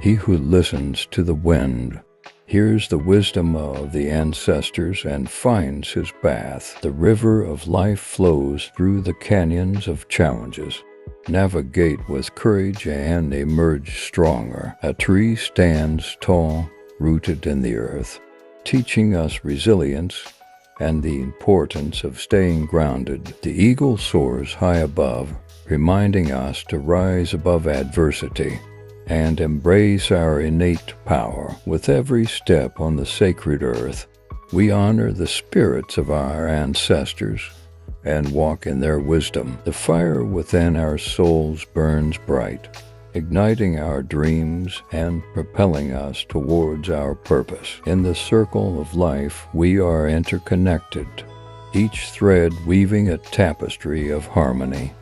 He who listens to the wind hears the wisdom of the ancestors and finds his path. The river of life flows through the canyons of challenges. Navigate with courage and emerge stronger. A tree stands tall, rooted in the earth, teaching us resilience and the importance of staying grounded. The eagle soars high above, reminding us to rise above adversity and embrace our innate power. With every step on the sacred earth, we honor the spirits of our ancestors and walk in their wisdom. The fire within our souls burns bright, igniting our dreams and propelling us towards our purpose. In the circle of life, we are interconnected, each thread weaving a tapestry of harmony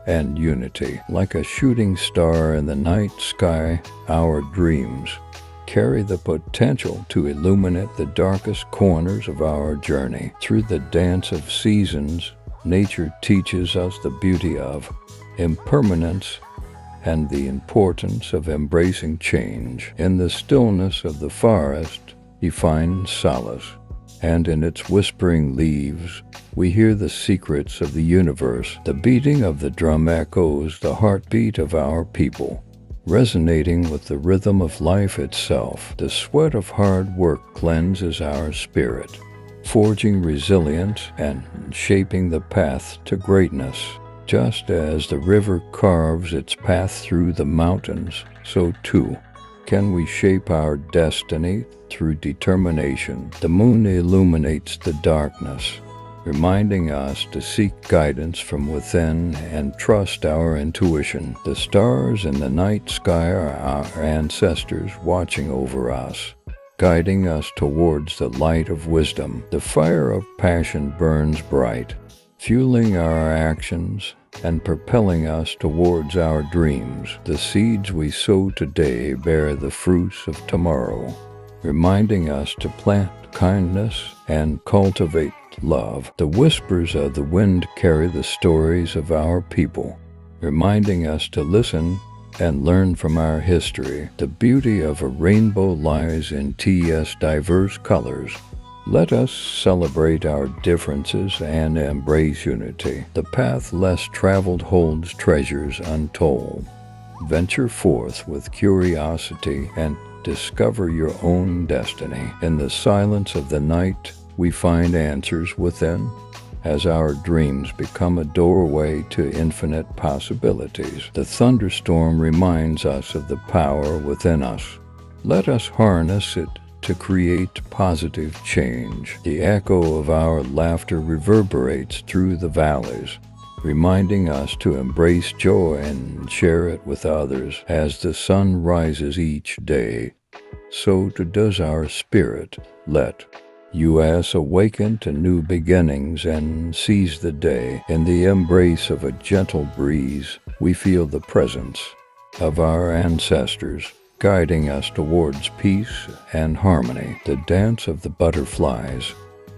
and unity. Like a shooting star in the night sky, our dreams carry the potential to illuminate the darkest corners of our journey. Through the dance of seasons, nature teaches us the beauty of impermanence and the importance of embracing change. In the stillness of the forest, we find solace, and in its whispering leaves, we hear the secrets of the universe. The beating of the drum echoes the heartbeat of our people, resonating with the rhythm of life itself. The sweat of hard work cleanses our spirit, forging resilience and shaping the path to greatness. Just as the river carves its path through the mountains, so too can we shape our destiny through determination. The moon illuminates the darkness, reminding us to seek guidance from within and trust our intuition. The stars in the night sky are our ancestors watching over us, guiding us towards the light of wisdom. The fire of passion burns bright, fueling our actions and propelling us towards our dreams. The seeds we sow today bear the fruits of tomorrow, reminding us to plant kindness and cultivate love. The whispers of the wind carry the stories of our people, reminding us to listen and learn from our history. The beauty of a rainbow lies in its diverse colors. Let us celebrate our differences and embrace unity. The path less traveled holds treasures untold. Venture forth with curiosity and discover your own destiny. In the silence of the night, we find answers within, as our dreams become a doorway to infinite possibilities. The thunderstorm reminds us of the power within us. Let us harness it to create positive change. The echo of our laughter reverberates through the valleys, reminding us to embrace joy and share it with others. As the sun rises each day, so too does our spirit. Let us awaken to new beginnings and seize the day. In the embrace of a gentle breeze, we feel the presence of our ancestors, guiding us towards peace and harmony. The dance of the butterflies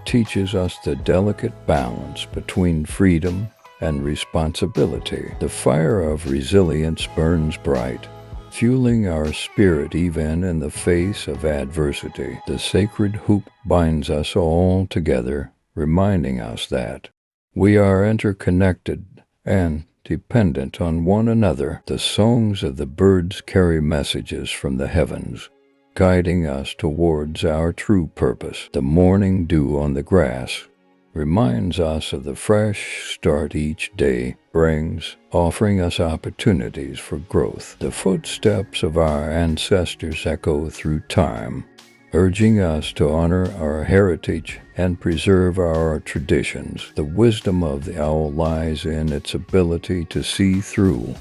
teaches us the delicate balance between freedom and responsibility. The fire of resilience burns bright, fueling our spirit even in the face of adversity. The sacred hoop binds us all together, reminding us that we are interconnected and dependent on one another. The songs of the birds carry messages from the heavens, guiding us towards our true purpose. The morning dew on the grass reminds us of the fresh start each day brings, offering us opportunities for growth. The footsteps of our ancestors echo through time, urging us to honor our heritage and preserve our traditions. The wisdom of the owl lies in its ability to see through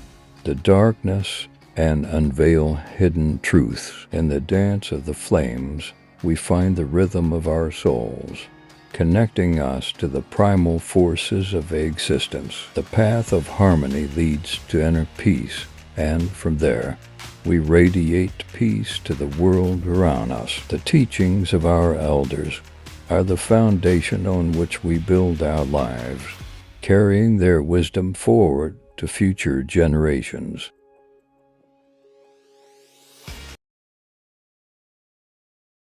the darkness and unveil hidden truths. In the dance of the flames, we find the rhythm of our souls, connecting us to the primal forces of existence. The path of harmony leads to inner peace, and from there, we radiate peace to the world around us. The teachings of our elders are the foundation on which we build our lives, carrying their wisdom forward to future generations.